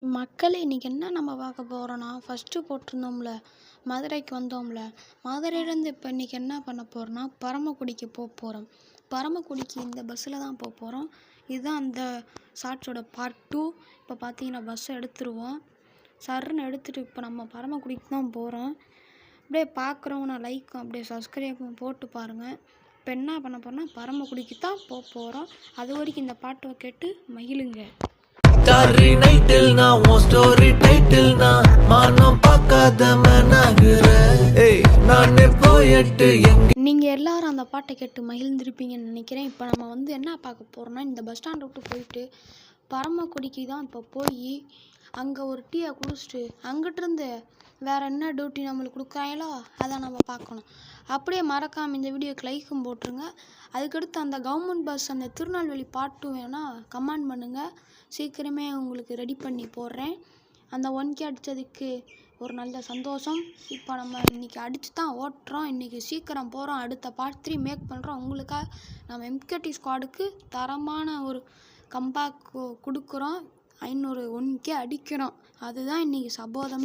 மக்களே இன்னைக்கு என்ன நம்ம பார்க்க போகிறோன்னா ஃபஸ்ட்டு போட்டிருந்தோம்ல, மதுரைக்கு வந்தோம்ல. மதுரையிலேருந்து இப்போ இன்றைக்கி என்ன பண்ண போகிறோன்னா பரமக்குடிக்கு போகிறோம். பரமக்குடிக்கு இந்த பஸ்ஸில் தான் போகிறோம். இதுதான் அந்த ஷார்ட்ஸோட பார்ட் 2. இப்போ பார்த்தீங்கன்னா பஸ்ஸை எடுத்துருவோம். சர்ன்னு எடுத்துகிட்டு இப்போ நம்ம பரமக்குடிக்கு தான் போகிறோம். அப்படியே பார்க்குறவங்க லைக்கும் அப்படியே சப்ஸ்கிரைபும் போட்டு பாருங்கள். இப்போ என்ன பண்ண போகிறோன்னா பரமக்குடிக்கு தான் போகிறோம். அது வரைக்கும் இந்த பாட்டை கேட்டு மகிழுங்க. ஸ்டாரி நைட்டில் நான் உன் ஸ்டோரி டைட்டில் நான் மானம் பார்க்காத மனாகுற ஏய் நான் போயிட்டு நீங்கள் எல்லாரும் அந்த பாட்டை கேட்டு மகிழ்ந்திருப்பீங்கன்னு நினைக்கிறேன். இப்போ நம்ம வந்து என்ன பார்க்க போகிறோம்னா இந்த பஸ் ஸ்டாண்ட் விட்டு போயிட்டு பரமக்குடிக்கு தான் இப்போ போய் அங்கே ஒரு டீயை குடிச்சிட்டு அங்கிட்டிருந்து வேறு என்ன டியூட்டி நம்மளுக்கு கொடுக்குறாங்களோ அதை நம்ம பார்க்கணும். அப்படியே மறக்காமல் இந்த வீடியோக்கு லைக்கும் போட்டுருங்க. அதுக்கடுத்து அந்த கவர்மெண்ட் பஸ் அந்த திருநெல்வேலி பாட்டு வேணால் கமெண்ட் பண்ணுங்கள். சீக்கிரமே உங்களுக்கு ரெடி பண்ணி போடுறேன். அந்த 1K அடித்ததுக்கு ஒரு நல்ல சந்தோஷம். இப்போ நம்ம இன்றைக்கி அடித்து தான் ஓட்டுறோம். இன்றைக்கி சீக்கிரம் போகிறோம். அடுத்த பார்ட் 3 மேக் பண்ணுறோம். உங்களுக்காக நம்ம MKT ஸ்குவாடுக்கு தரமான ஒரு கம்பேக் கொடுக்குறோம். 1K அடிக்கிறோம். அதுதான் இன்றைக்கி சபோதமே.